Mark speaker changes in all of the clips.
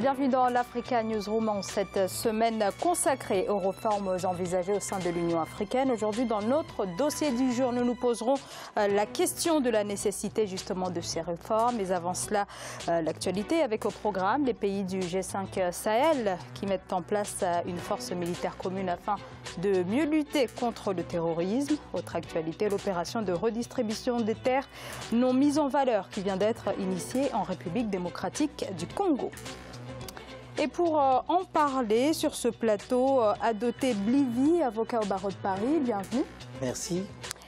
Speaker 1: Bienvenue dans l'Africa Newsroom en cette semaine consacrée aux réformes envisagées au sein de l'Union africaine. Aujourd'hui, dans notre dossier du jour, nous nous poserons la question de la nécessité justement de ces réformes. Mais avant cela, l'actualité avec au programme les pays du G5 Sahel qui mettent en place une force militaire commune afin de mieux lutter contre le terrorisme. Autre actualité, l'opération de redistribution des terres non mise en valeur qui vient d'être initiée en République démocratique du Congo. Et pour en parler sur ce plateau, Adoté Blivi, avocat au barreau de Paris, bienvenue.
Speaker 2: Merci.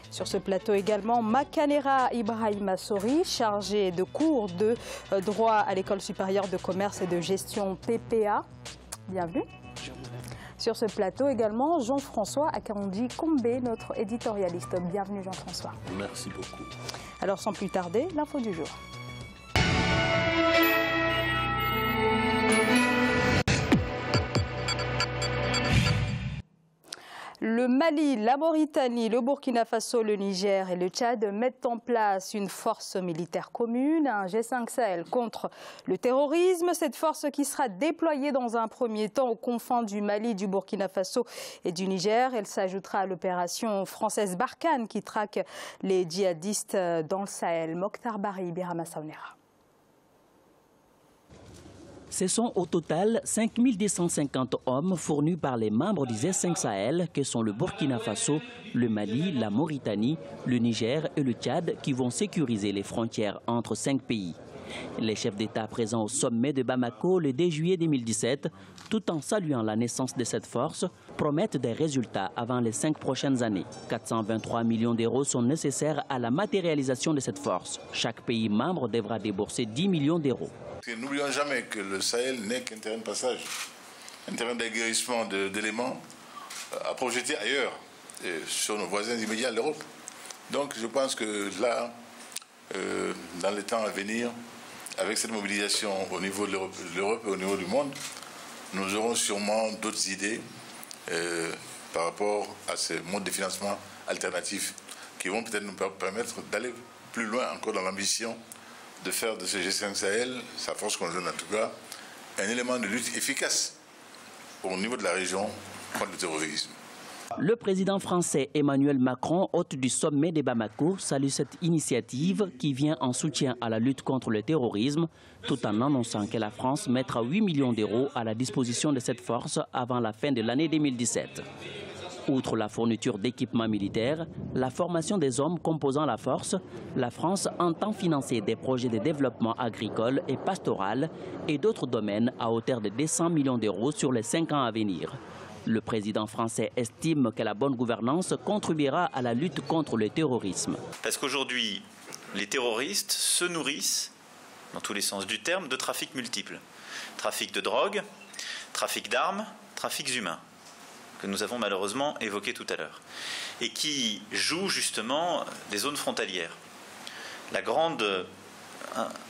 Speaker 1: Sur ce plateau également, Makanera Ibrahima Sori, chargé de cours de droit à l'École supérieure de commerce et de gestion PPA. Bienvenue. Sur ce plateau également, Jean-François Akaondi Kombe, notre éditorialiste. Bienvenue Jean-François.
Speaker 3: Merci beaucoup.
Speaker 1: Alors sans plus tarder, l'info du jour. Le Mali, la Mauritanie, le Burkina Faso, le Niger et le Tchad mettent en place une force militaire commune, un G5 Sahel contre le terrorisme. Cette force qui sera déployée dans un premier temps aux confins du Mali, du Burkina Faso et du Niger. Elle s'ajoutera à l'opération française Barkhane qui traque les djihadistes dans le Sahel. Mokhtar Bari, Birama Saounera.
Speaker 4: Ce sont au total 5250 hommes fournis par les membres du G5 Sahel, que sont le Burkina Faso, le Mali, la Mauritanie, le Niger et le Tchad, qui vont sécuriser les frontières entre 5 pays. Les chefs d'État présents au sommet de Bamako le 2 juillet 2017, tout en saluant la naissance de cette force, promettent des résultats avant les 5 prochaines années. 423 millions d'euros sont nécessaires à la matérialisation de cette force. Chaque pays membre devra débourser 10 millions d'euros.
Speaker 3: N'oublions jamais que le Sahel n'est qu'un terrain de passage, un terrain d'aguerrissement d'éléments à projeter ailleurs, sur nos voisins immédiats, l'Europe. Donc je pense que là, dans les temps à venir, avec cette mobilisation au niveau de l'Europe et au niveau du monde, nous aurons sûrement d'autres idées par rapport à ces modes de financement alternatifs qui vont peut-être nous permettre d'aller plus loin encore dans l'ambition de faire de ce G5 Sahel, sa force conjointe en tout cas, un élément de lutte efficace au niveau de la région contre le terrorisme.
Speaker 4: Le président français Emmanuel Macron, hôte du sommet de Bamako, salue cette initiative qui vient en soutien à la lutte contre le terrorisme, tout en annonçant que la France mettra 8 millions d'euros à la disposition de cette force avant la fin de l'année 2017. Outre la fourniture d'équipements militaires, la formation des hommes composant la force, la France entend financer des projets de développement agricole et pastoral et d'autres domaines à hauteur de 200 millions d'euros sur les 5 ans à venir. Le président français estime que la bonne gouvernance contribuera à la lutte contre le terrorisme.
Speaker 5: Parce qu'aujourd'hui, les terroristes se nourrissent, dans tous les sens du terme, de trafics multiples. Trafic de drogue, trafic d'armes, trafics humains, que nous avons malheureusement évoqué tout à l'heure, et qui jouent justement des zones frontalières. La grande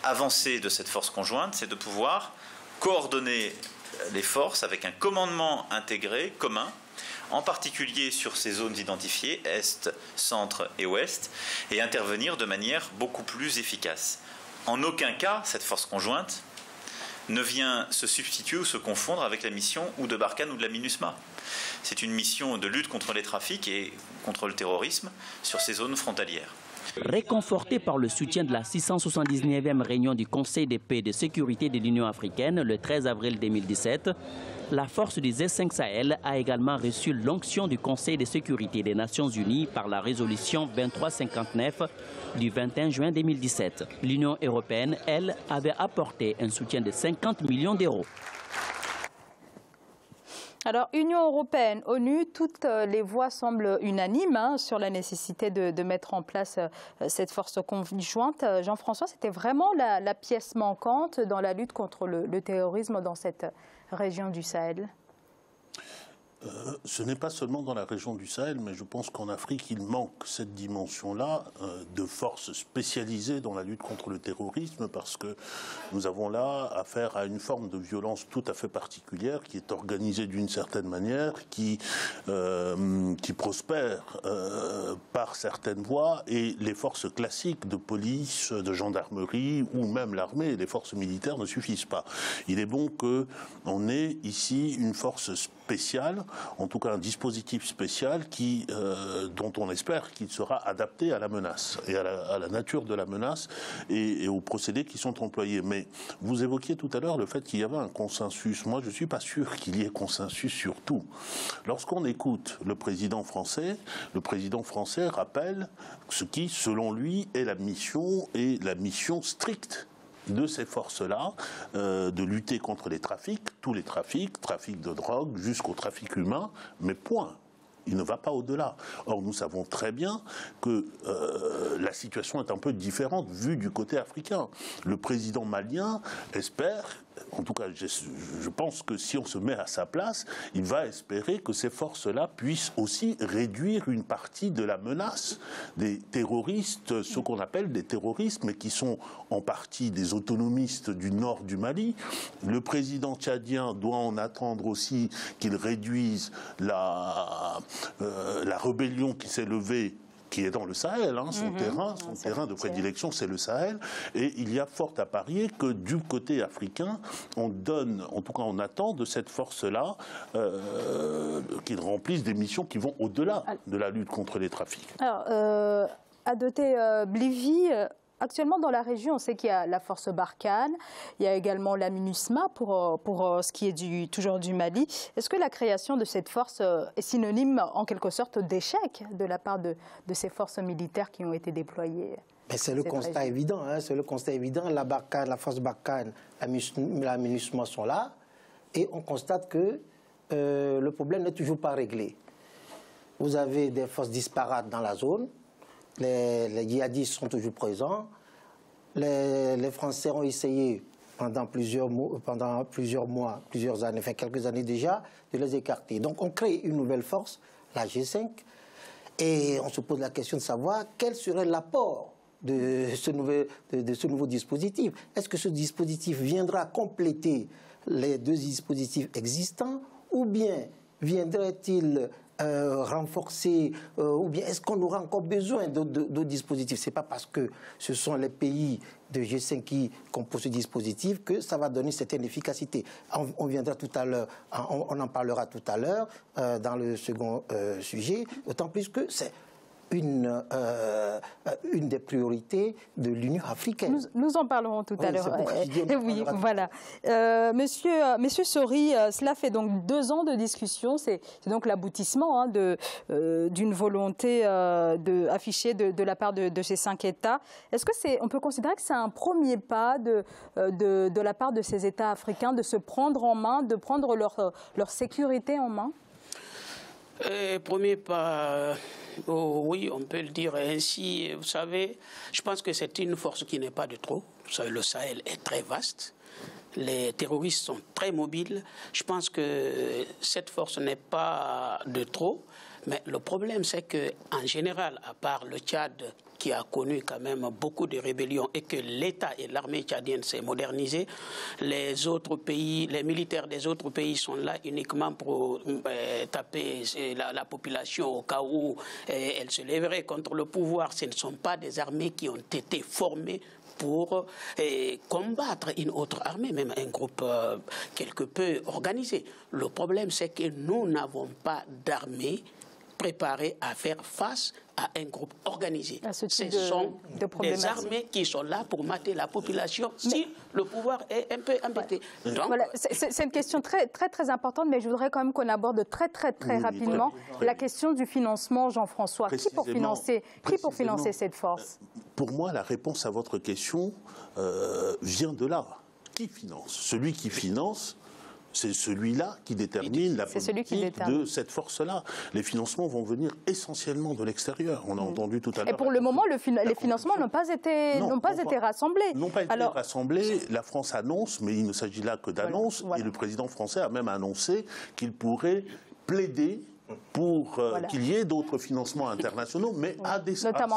Speaker 5: avancée de cette force conjointe, c'est de pouvoir coordonner les forces avec un commandement intégré, commun, en particulier sur ces zones identifiées, Est, Centre et Ouest, et intervenir de manière beaucoup plus efficace. En aucun cas, cette force conjointe ne vient se substituer ou se confondre avec la mission ou de Barkhane ou de la MINUSMA. C'est une mission de lutte contre les trafics et contre le terrorisme sur ces zones frontalières.
Speaker 4: Réconforté par le soutien de la 679e réunion du Conseil de paix et de sécurité de l'Union africaine le 13 avril 2017, la force du G5 Sahel a également reçu l'onction du Conseil de sécurité des Nations Unies par la résolution 2359 du 21 juin 2017. L'Union européenne, elle, avait apporté un soutien de 50 millions d'euros.
Speaker 1: Alors, Union européenne, ONU, toutes les voix semblent unanimes sur la nécessité de mettre en place cette force conjointe. Jean-François, c'était vraiment la pièce manquante dans la lutte contre le terrorisme dans cette région du Sahel?
Speaker 2: Ce n'est pas seulement dans la région du Sahel, mais je pense qu'en Afrique, il manque cette dimension-là de forces spécialisées dans la lutte contre le terrorisme, parce que nous avons là affaire à une forme de violence tout à fait particulière, qui est organisée d'une certaine manière, qui prospère par certaines voies, et les forces classiques de police, de gendarmerie, ou même l'armée, les forces militaires ne suffisent pas. Il est bon qu'on ait ici une force spéciale, en tout cas un dispositif spécial dont on espère qu'il sera adapté à la menace et à la nature de la menace et aux procédés qui sont employés. Mais vous évoquiez tout à l'heure le fait qu'il y avait un consensus. Moi, je ne suis pas sûr qu'il y ait consensus sur tout. Lorsqu'on écoute le président français rappelle ce qui, selon lui, est la mission stricte de ces forces-là, de lutter contre les trafics, tous les trafics, trafic de drogue jusqu'au trafic humain, mais point. Il ne va pas au-delà. Or, nous savons très bien que la situation est un peu différente vue du côté africain. Le président malien espère, en tout cas je pense que si on se met à sa place, il va espérer que ces forces-là puissent aussi réduire une partie de la menace des terroristes, ce qu'on appelle des terroristes, mais qui sont en partie des autonomistes du nord du Mali. Le président tchadien doit en attendre aussi qu'il réduise la rébellion qui s'est levée, qui est dans le Sahel, son terrain de prédilection, c'est le Sahel. Et il y a fort à parier que du côté africain, on donne, en tout cas on attend de cette force-là qu'il remplisse des missions qui vont au-delà de la lutte contre les trafics.
Speaker 1: Alors, Adoté Blivi, actuellement dans la région, on sait qu'il y a la force Barkhane, il y a également la MINUSMA pour ce qui est toujours du Mali. Est-ce que la création de cette force est synonyme en quelque sorte d'échec de la part de ces forces militaires qui ont été déployées?
Speaker 6: C'est le constat évident, c'est le constat évident. La force Barkhane, la MINUSMA sont là, et on constate que le problème n'est toujours pas réglé. Vous avez des forces disparates dans la zone. Les djihadistes sont toujours présents. Les Français ont essayé pendant plusieurs mois, plusieurs années, enfin quelques années déjà, de les écarter. Donc on crée une nouvelle force, la G5, et on se pose la question de savoir quel serait l'apport de ce nouveau dispositif. Est-ce que ce dispositif viendra compléter les deux dispositifs existants, ou bien viendrait-il renforcer, ou bien est-ce qu'on aura encore besoin d'autres dispositifs? Ce n'est pas parce que ce sont les pays de G5 qui composent ce dispositif que ça va donner certaine efficacité. On viendra tout à l'heure, on en parlera tout à l'heure dans le second sujet, d'autant plus que c'est une des priorités de l'Union africaine.
Speaker 1: Nous en parlerons tout à l'heure. Oui, voilà. Monsieur Sori, cela fait donc 2 ans de discussion. C'est donc l'aboutissement d'une volonté affichée de la part de ces 5 États. Est-ce que on peut considérer que c'est un premier pas de la part de ces États africains de se prendre en main, de prendre leur sécurité en main?
Speaker 7: Premier pas, oui, on peut le dire ainsi. Vous savez, je pense que c'est une force qui n'est pas de trop. Vous savez, le Sahel est très vaste. Les terroristes sont très mobiles. Je pense que cette force n'est pas de trop. Mais le problème, c'est qu'en général, à part le Tchad, qui a connu quand même beaucoup de rébellions et que l'État et l'armée tchadienne s'est modernisée, les autres pays, les militaires des autres pays sont là uniquement pour taper la population au cas où elle se lèverait contre le pouvoir. Ce ne sont pas des armées qui ont été formées pour combattre une autre armée, même un groupe quelque peu organisé. Le problème, c'est que nous n'avons pas d'armée préparée à faire face à un groupe organisé. Ce sont des armées qui sont là pour mater la population si le pouvoir est un peu embêté. Donc,
Speaker 1: voilà, c'est une question très importante, mais je voudrais quand même qu'on aborde très rapidement la question du financement, Jean-François. Qui pour financer cette force?
Speaker 2: Pour moi, la réponse à votre question vient de là. Qui finance? Celui qui finance, c'est celui-là qui détermine la politique de cette force-là. Les financements vont venir essentiellement de l'extérieur. On a entendu tout à l'heure.
Speaker 1: Et pour le moment, les financements n'ont pas été rassemblés.
Speaker 2: N'ont pas été rassemblés. La France annonce, mais il ne s'agit là que d'annonces. Voilà. Et le président français a même annoncé qu'il pourrait plaidé pour qu'il y ait d'autres financements internationaux, mais à certaines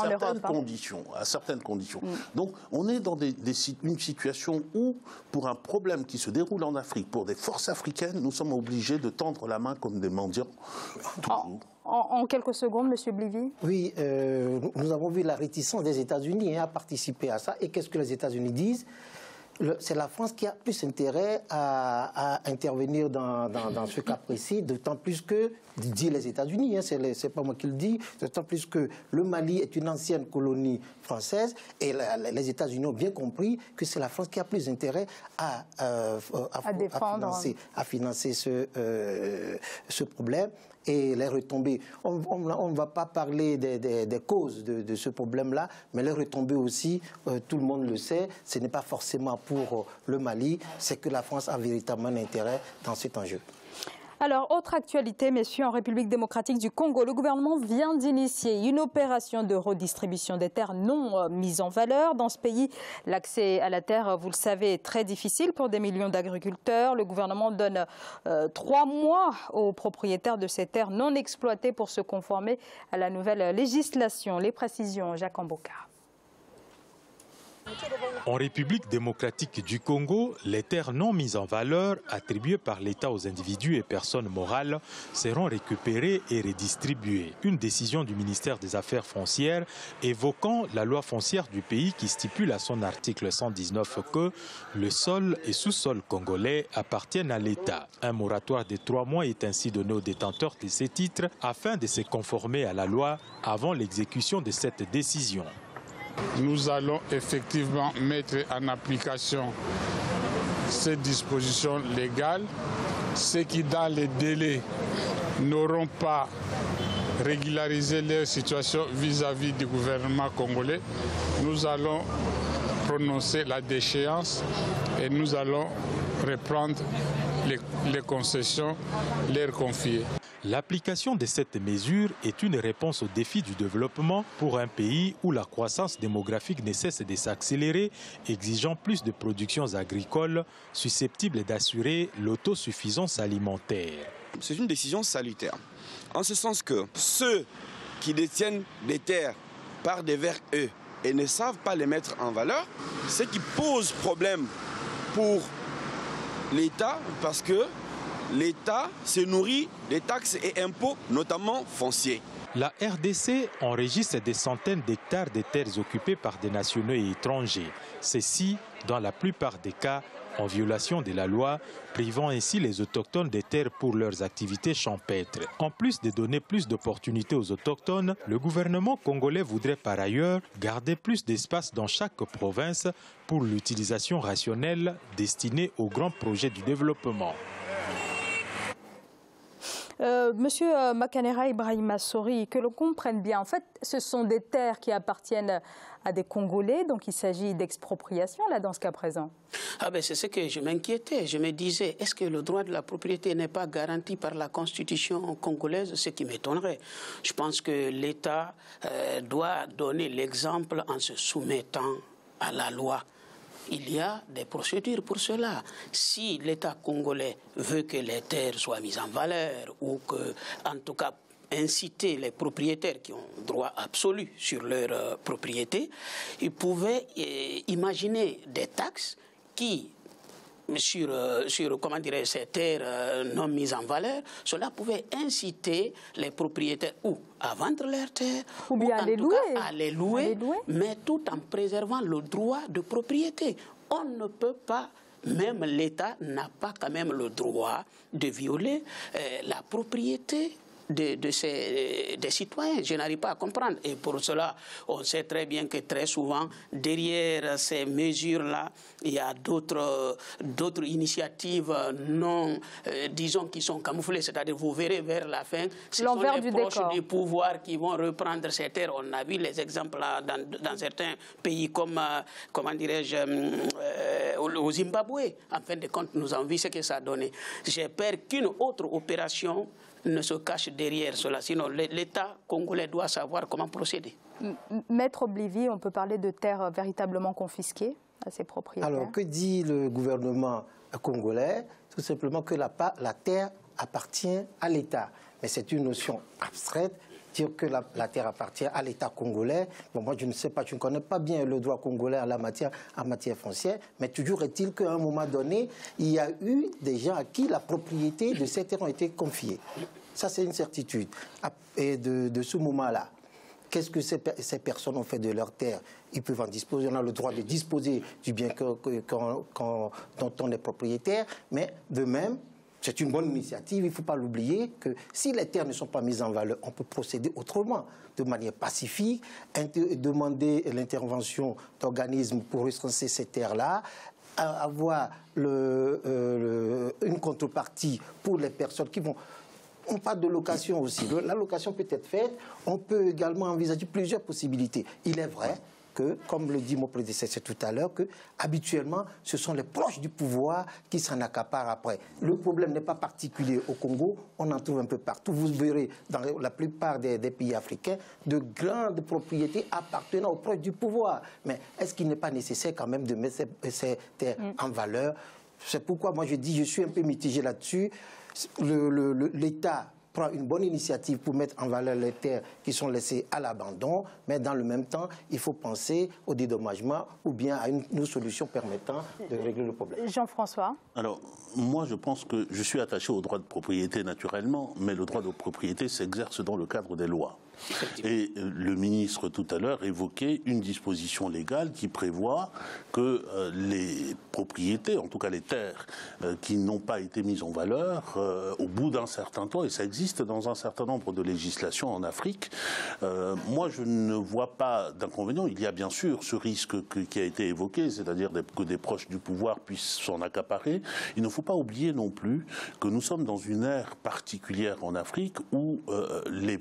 Speaker 2: conditions. Donc on est dans une situation où, pour un problème qui se déroule en Afrique, pour des forces africaines, nous sommes obligés de tendre la main comme des mendiants.
Speaker 1: En quelques secondes, M. Blivy.
Speaker 6: Oui, nous avons vu la réticence des États-Unis à participer à ça. Et qu'est-ce que les États-Unis disent? C'est la France qui a plus intérêt à intervenir dans ce cas précis, d'autant plus que, dit les États-Unis, hein, c'est pas moi qui le dis, d'autant plus que le Mali est une ancienne colonie française et les États-Unis ont bien compris que c'est la France qui a plus intérêt à financer ce problème. Et les retombées, on ne va pas parler des causes de ce problème-là, mais les retombées aussi, tout le monde le sait, ce n'est pas forcément pour le Mali, c'est que la France a véritablement un intérêt dans cet enjeu.
Speaker 1: Alors, autre actualité, messieurs, en République démocratique du Congo, le gouvernement vient d'initier une opération de redistribution des terres non mises en valeur. Dans ce pays, l'accès à la terre, vous le savez, est très difficile pour des millions d'agriculteurs. Le gouvernement donne 3 mois aux propriétaires de ces terres non exploitées pour se conformer à la nouvelle législation. Les précisions, Jacques Amboka.
Speaker 8: En République démocratique du Congo, les terres non mises en valeur attribuées par l'État aux individus et personnes morales seront récupérées et redistribuées. Une décision du ministère des Affaires foncières évoquant la loi foncière du pays qui stipule à son article 119 que le sol et sous-sol congolais appartiennent à l'État. Un moratoire de 3 mois est ainsi donné aux détenteurs de ces titres afin de se conformer à la loi avant l'exécution de cette décision.
Speaker 9: Nous allons effectivement mettre en application ces dispositions légales. Ceux qui, dans les délais, n'auront pas régularisé leur situation vis-à-vis du gouvernement congolais, nous allons prononcer la déchéance et nous allons reprendre les concessions leur confiées.
Speaker 8: L'application de cette mesure est une réponse au défi du développement pour un pays où la croissance démographique ne cesse de s'accélérer, exigeant plus de productions agricoles susceptibles d'assurer l'autosuffisance alimentaire.
Speaker 10: C'est une décision salutaire, en ce sens que ceux qui détiennent des terres par devers eux et ne savent pas les mettre en valeur, ce qui pose problème pour l'État parce que l'État se nourrit des taxes et impôts, notamment fonciers.
Speaker 8: La RDC enregistre des centaines d'hectares de terres occupées par des nationaux et étrangers. Ceci, dans la plupart des cas, en violation de la loi, privant ainsi les autochtones des terres pour leurs activités champêtres. En plus de donner plus d'opportunités aux autochtones, le gouvernement congolais voudrait par ailleurs garder plus d'espace dans chaque province pour l'utilisation rationnelle destinée aux grands projets du développement.
Speaker 1: Monsieur Makanera Ibrahima Sori, que l'on comprenne bien, en fait, ce sont des terres qui appartiennent à des Congolais, donc il s'agit d'expropriation, là, dans ce cas présent.
Speaker 7: Ah ben c'est ce que je m'inquiétais. Je me disais, est-ce que le droit de la propriété n'est pas garanti par la Constitution congolaise? Ce qui m'étonnerait. Je pense que l'État doit donner l'exemple en se soumettant à la loi. Il y a des procédures pour cela. Si l'État congolais veut que les terres soient mises en valeur ou que, en tout cas, inciter les propriétaires qui ont droit absolu sur leur propriété, ils pouvaient imaginer des taxes qui, sur comment dirais, ces terres non mises en valeur, cela pouvait inciter les propriétaires ou à vendre leurs terres
Speaker 1: ou bien
Speaker 7: à les louer, mais tout en préservant le droit de propriété. On ne peut pas, même l'État n'a pas quand même le droit de violer la propriété des citoyens. Je n'arrive pas à comprendre. Et pour cela, on sait très bien que très souvent, derrière ces mesures-là, il y a d'autres initiatives non, disons, qui sont camouflées. C'est-à-dire, vous verrez vers la fin, ce sont les proches du pouvoir qui vont reprendre ces terres. On a vu les exemples là, dans certains pays comme, comment dirais-je, au Zimbabwe. En fin de compte, nous avons vu ce que ça a donné. J'ai peur qu'une autre opération ne se cache derrière cela. Sinon, l'État congolais doit savoir comment procéder.
Speaker 1: Maître Blivy, on peut parler de terres véritablement confisquées à ses propriétaires?
Speaker 6: Alors, que dit le gouvernement congolais? Tout simplement que la terre appartient à l'État. Mais c'est une notion abstraite. Dire que la terre appartient à l'État congolais. Bon, moi, je ne sais pas, je ne connais pas bien le droit congolais en matière foncière, mais toujours est-il qu'à un moment donné, il y a eu des gens à qui la propriété de ces terres ont été confiées. Ça, c'est une certitude. Et de ce moment-là, qu'est-ce que ces personnes ont fait de leurs terres? Ils peuvent en disposer, on a le droit de disposer du bien dont on est propriétaire, mais de même, c'est une bonne initiative, il ne faut pas l'oublier, que si les terres ne sont pas mises en valeur, on peut procéder autrement, de manière pacifique, demander l'intervention d'organismes pour recenser ces terres-là, avoir une contrepartie pour les personnes qui vont... On parle de location aussi. La location peut être faite, on peut également envisager plusieurs possibilités. Il est vrai que, comme le dit mon prédécesseur tout à l'heure, que habituellement, ce sont les proches du pouvoir qui s'en accaparent après. Le problème n'est pas particulier au Congo, on en trouve un peu partout. Vous verrez dans la plupart des pays africains de grandes propriétés appartenant aux proches du pouvoir. Mais est-ce qu'il n'est pas nécessaire quand même de mettre ces terres en valeur? C'est pourquoi moi je dis, je suis un peu mitigé là-dessus. L'État prend une bonne initiative pour mettre en valeur les terres qui sont laissées à l'abandon, mais dans le même temps, il faut penser au dédommagement ou bien à une solution permettant de régler le problème.
Speaker 1: Jean-François?
Speaker 2: Alors, moi, je pense que je suis attaché au droit de propriété naturellement, mais le droit de propriété s'exerce dans le cadre des lois. Et le ministre tout à l'heure évoquait une disposition légale qui prévoit que les propriétés, en tout cas les terres qui n'ont pas été mises en valeur, au bout d'un certain temps, et ça existe dans un certain nombre de législations en Afrique, moi je ne vois pas d'inconvénient. Il y a bien sûr ce risque qui a été évoqué, c'est-à-dire que des proches du pouvoir puissent s'en accaparer. Il ne faut pas oublier non plus que nous sommes dans une ère particulière en Afrique où les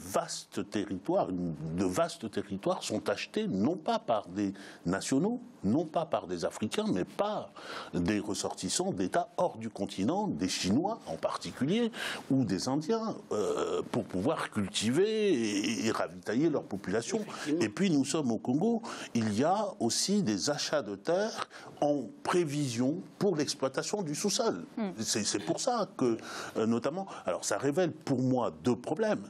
Speaker 2: de vastes territoires sont achetés non pas par des nationaux, non pas par des Africains, mais par des ressortissants d'États hors du continent, des Chinois en particulier, ou des Indiens, pour pouvoir cultiver et ravitailler leur population. Et puis nous sommes au Congo, il y a aussi des achats de terres en prévision pour l'exploitation du sous-sol. C'est pour ça que, notamment, alors ça révèle pour moi deux problèmes.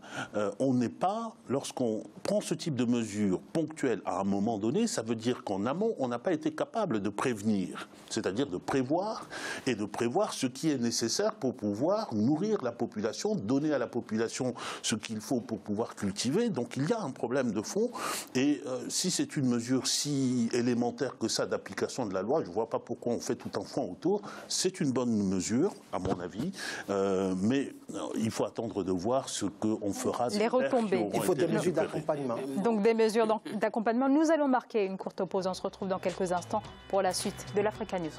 Speaker 2: On n'est pas, lorsqu'on prend ce type de mesures ponctuelles à un moment donné, ça veut dire qu'en amont, on n'a pas été capable de prévenir, c'est-à-dire de prévoir et de prévoir ce qui est nécessaire pour pouvoir nourrir la population, donner à la population ce qu'il faut pour pouvoir cultiver. Donc il y a un problème de fond et si c'est une mesure si élémentaire que ça d'application de la loi, je ne vois pas pourquoi on fait tout un foin autour. C'est une bonne mesure, à mon avis, mais il faut attendre de voir ce qu'on fera.
Speaker 1: Les retombées.
Speaker 6: Il faut des mesures d'accompagnement.
Speaker 1: Donc des mesures d'accompagnement. Nous allons marquer une courte pause. On se retrouve dans quelques instants pour la suite de l'Africa News.